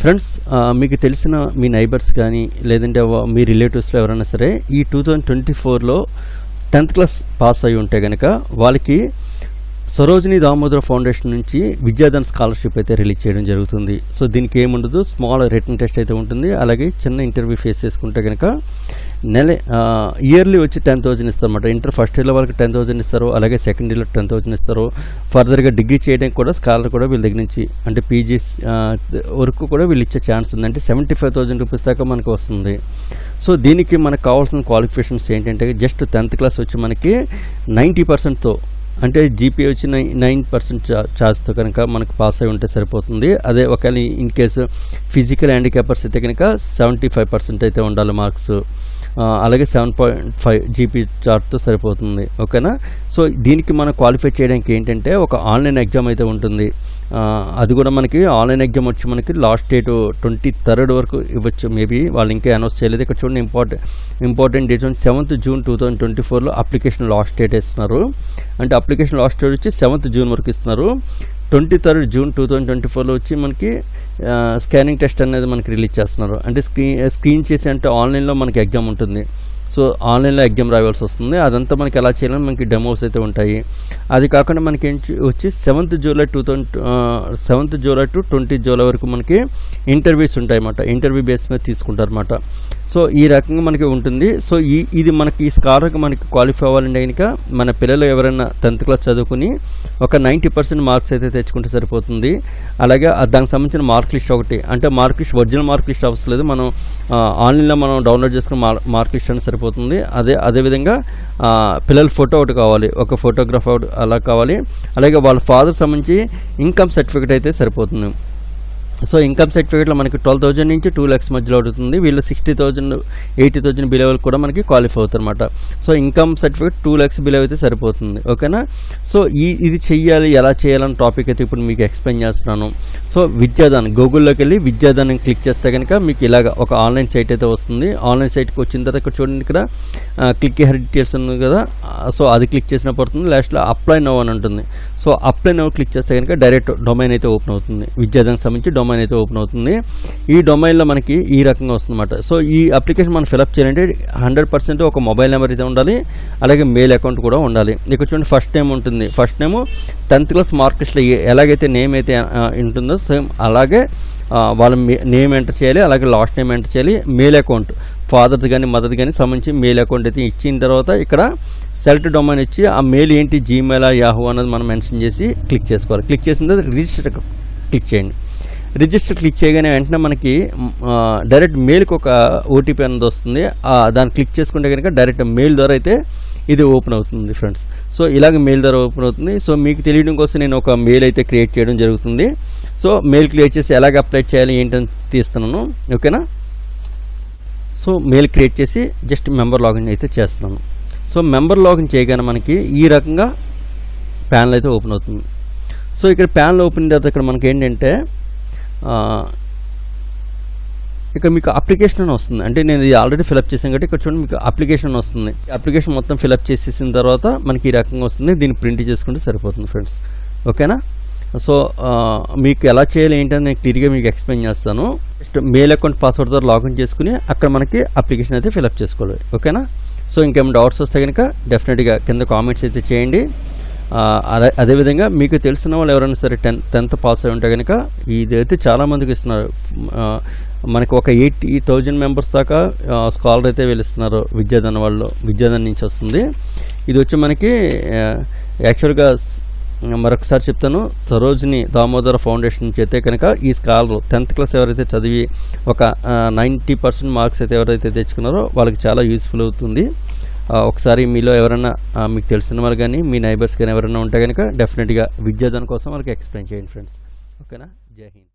Friends, మీకు తెలిసిన మీ neighbours కానీ లేదంటే మీ రిలేటివ్స్లో ఎవరైనా సరే ఈ 2024లో 10th క్లాస్ పాస్ అయి ఉంటే కనుక వాళ్ళకి సరోజిని దామోదర ఫౌండేషన్ నుంచి విద్యాదాన్ స్కాలర్షిప్ అయితే రిలీజ్ చేయడం జరుగుతుంది. సో దీనికి ఏముండదు, స్మాల్ రిటన్ టెస్ట్ అయితే ఉంటుంది, అలాగే చిన్న ఇంటర్వ్యూ ఫేస్ చేసుకుంటే కనుక ఇయర్లీ వచ్చి 10,000 ఇస్తారన్నమాట. ఇంటర్ ఫస్ట్ ఇయర్లో వాళ్ళకి 10,000 ఇస్తారు, అలాగే సెకండ్ ఇయర్లో 10,000 ఇస్తారు. ఫర్దర్గా డిగ్రీ చేయడానికి కూడా స్కాలర్ కూడా వీళ్ళ దగ్గర నుంచి అంటే పీజీ వరకు కూడా వీళ్ళు ఇచ్చే ఛాన్స్ ఉంది. అంటే 75,000 రూపీస్ దాకా మనకు వస్తుంది. సో దీనికి మనకు కావాల్సిన క్వాలిఫికేషన్స్ ఏంటంటే జస్ట్ 10th క్లాస్ వచ్చి మనకి 90%తో అంటే జీపీఏ వచ్చి 9% ఛార్జ్తో కనుక మనకు పాస్ అయి ఉంటే సరిపోతుంది. అదే ఒకవేళ ఇన్ కేసు ఫిజికల్ హ్యాండిక్యాపర్స్ అయితే కనుక 75% అయితే ఉండాలి మార్క్స్, అలాగే 7.5 జీపీ చార్ట్తో సరిపోతుంది. ఓకేనా. సో దీనికి మనం క్వాలిఫై చేయడానికి ఏంటంటే ఒక ఆన్లైన్ ఎగ్జామ్ అయితే ఉంటుంది. అది కూడా మనకి ఆన్లైన్ ఎగ్జామ్ వచ్చి మనకి లాస్ట్ డేట్ 23rd వరకు ఇవ్వచ్చు. మేబీ వాళ్ళు ఇంకా అనౌన్స్ చేయలేదు. ఇక్కడ చూడండి ఇంపార్టెంట్ డేట్ 7th జూన్ 2024లో అప్లికేషన్ లాస్ట్ డేట్ ఇస్తున్నారు. అంటే అప్లికేషన్ లాస్ట్ డేట్ వచ్చి 7th జూన్ వరకు ఇస్తున్నారు. 23rd జూన్ 2024లో వచ్చి మనకి స్కానింగ్ టెస్ట్ అనేది మనకి రిలీజ్ చేస్తున్నారు. అంటే స్క్రీన్ చేసి అంటే ఆన్లైన్లో మనకి ఎగ్జామ్ ఉంటుంది. సో ఆన్లైన్లో ఎగ్జామ్ రావాల్సి వస్తుంది. అదంతా మనకి ఎలా చేయాలని మనకి డెమోస్ అయితే ఉంటాయి. అది కాకుండా మనకి వచ్చి 7th జూలై టు 20 జూలై వరకు మనకి ఇంటర్వ్యూస్ ఉంటాయి అన్నమాట. ఇంటర్వ్యూ బేస్ మీద తీసుకుంటారు అన్నమాట. సో ఈ రకంగా మనకి ఉంటుంది. సో ఇది మనకి ఈ స్కాలర్కి మనకి క్వాలిఫై అవ్వాలంటే కనుక మన పిల్లలు ఎవరైనా 10th క్లాస్ చదువుకుని ఒక 90% మార్క్స్ అయితే తెచ్చుకుంటే సరిపోతుంది. అలాగే దానికి సంబంధించిన మార్క్ లిస్ట్ ఒకటి, అంటే mark list original mark list అవసరం లేదు, మనం ఆన్లైన్లో మనం డౌన్లోడ్ చేసుకుని మార్క్ లిస్ట్ అని సరిపోతుంది. అదేవిధంగా పిల్లల ఫోటో ఒకటి కావాలి, ఒక ఫోటోగ్రాఫ్ ఒకటి అలా కావాలి. అలాగే వాళ్ళ ఫాదర్ సంబంధించి ఇన్కమ్ సర్టిఫికేట్ అయితే సరిపోతుంది. సో ఇన్కమ్ సర్టిఫికేట్లో మనకి 12,000 నుంచి 2 lakhs మధ్యలో అవుతుంది. వీళ్ళు 60,000 80,000 బిలో కూడా మనకి క్వాలిఫై అవుతారు అనమాట. So income certificate 2 lakhs below అయితే సరిపోతుంది. ఓకేనా. సో ఇది చెయ్యాలి, ఎలా చేయాలని టాపిక్ అయితే ఇప్పుడు మీకు ఎక్స్ప్లెయిన్ చేస్తున్నాను. సో విద్యాదాన్ గూగుల్లోకి వెళ్ళి విద్యాదాన్ క్లిక్ చేస్తే కనుక మీకు ఇలాగ ఒక ఆన్లైన్ సైట్ అయితే వస్తుంది. ఆన్లైన్ సైట్కి వచ్చిన తర్వాత ఇక్కడ చూడండి, ఇక్కడ క్లిక్ హియర్ డీటెయిల్స్ ఉంది కదా. సో అది క్లిక్ చేసిన పడుతుంది. లాస్ట్లో అప్లై నౌ అని ఉంటుంది. సో అప్లై నౌ క్లిక్ చేస్తే కనుక డైరెక్ట్ డొమైన్ అయితే ఓపెన్ అవుతుంది. విద్యాదానికి సంబంధించి డొమైన్ అయితే ఓపెన్ అవుతుంది. ఈ డొమైన్లో మనకి ఈ రకంగా వస్తుందన్నమాట. సో ఈ అప్లికేషన్ మనం ఫిలప్ చేయాలంటే 100% ఒక మొబైల్ నెంబర్ అయితే ఉండాలి, అలాగే మెయిల్ అకౌంట్ కూడా ఉండాలి. ఇక్కడ చూడండి ఫస్ట్ నేమ్ ఉంటుంది. First name 10th class mark లిస్ట్లో ఎలాగైతే నేమ్ అయితే ఉంటుందో సేమ్ అలాగే వాళ్ళ నేమ్ ఎంటర్ చేయాలి, అలాగే లాస్ట్ నేమ్ ఎంటర్ చేయాలి. మెయిల్ అకౌంట్ ఫాదర్ది కానీ మదర్ది కానీ సంబంధించి మెయిల్ అకౌంట్ అయితే ఇచ్చిన తర్వాత ఇక్కడ సెలెక్ట్ డొమైన్ ఇచ్చి ఆ మెయిల్ ఏంటి జీమెయిల్ యాహూ అన్నది మనం మెన్షన్ చేసి క్లిక్ చేసుకోవాలి. క్లిక్ చేసిన తర్వాత రిజిస్టర్ క్లిక్ చేయండి. రిజిస్టర్ క్లిక్ చేయగానే వెంటనే మనకి డైరెక్ట్ మెయిల్కి ఒక ఓటీపీ అనేది వస్తుంది. దాన్ని క్లిక్ చేసుకుంటే కనుక డైరెక్ట్ మెయిల్ ద్వారా అయితే ఇది ఓపెన్ అవుతుంది ఫ్రెండ్స్. సో ఇలాగ మెయిల్ ద్వారా ఓపెన్ అవుతుంది. సో మీకు తెలియడం కోసం నేను ఒక మెయిల్ అయితే క్రియేట్ చేయడం జరుగుతుంది. సో మెయిల్ క్రియేట్ చేసి ఎలాగ అప్లై చేయాలి ఏంటని తీస్తున్నాను. ఓకేనా. సో మెయిల్ క్రియేట్ చేసి జస్ట్ మెంబర్ లాగిన్ అయితే చేస్తున్నాను. సో మెంబర్ లాగిన్ చేయగానే మనకి ఈ రకంగా ప్యానల్ అయితే ఓపెన్ అవుతుంది. సో ఇక్కడ ప్యానల్ ఓపెన్ తర్వాత ఇక్కడ మనకి ఏంటంటే ఇక్కడ మీకు అప్లికేషన్ అని వస్తుంది. అంటే నేను ఇది ఆల్రెడీ ఫిలప్ చేసాను కాబట్టి ఇక్కడ చూడండి మీకు అప్లికేషన్ వస్తుంది. అప్లికేషన్ మొత్తం ఫిలప్ చేసేసిన తర్వాత మనకి ఈ రకంగా వస్తుంది. దీన్ని ప్రింట్ చేసుకుంటే సరిపోతుంది ఫ్రెండ్స్. ఓకేనా. సో మీకు ఎలా చేయాలి ఏంటని నేను క్లియర్గా మీకు ఎక్స్ప్లెయిన్ చేస్తాను. జస్ట్ మెయిల్ అకౌంట్ పాస్వర్డ్ ద్వారా లాగిన్ చేసుకుని అక్కడ మనకి అప్లికేషన్ అయితే ఫిలప్ చేసుకోవాలి. ఓకేనా. సో ఇంకేమైనా డౌట్స్ వస్తే కనుక డెఫినెట్గా కింద కామెంట్స్ అయితే చేయండి. అదేవిధంగా మీకు తెలిసిన వాళ్ళు ఎవరైనా సరే 10th పాస్ అయి ఉంటే కనుక ఇదైతే చాలామందికి ఇస్తున్నారు. మనకు ఒక 80,000 మెంబర్స్ దాకా స్కాలర్ అయితే వెళ్ళిస్తున్నారు విద్యాదాన్ వాళ్ళు. విద్యాదాన్ నుంచి వస్తుంది. ఇది వచ్చి మనకి యాక్చువల్గా మరొకసారి చెప్తాను, సరోజిని దామోదర ఫౌండేషన్ నుంచి అయితే కనుక ఈ స్కాలర్ 10th క్లాస్ ఎవరైతే చదివి ఒక 90% మార్క్స్ అయితే ఎవరైతే తెచ్చుకున్నారో వాళ్ళకి చాలా యూస్ఫుల్ అవుతుంది. ఒకసారి మీలో ఎవరైనా మీకు తెలిసిన వాళ్ళు కానీ మీ నైబర్స్ కానీ ఎవరైనా ఉంటే కనుక డెఫినెట్గా విద్యాదాన్ కోసం వాళ్ళకి ఎక్స్ప్లెయిన్ చేయండి ఫ్రెండ్స్. ఓకేనా. జై హింద్.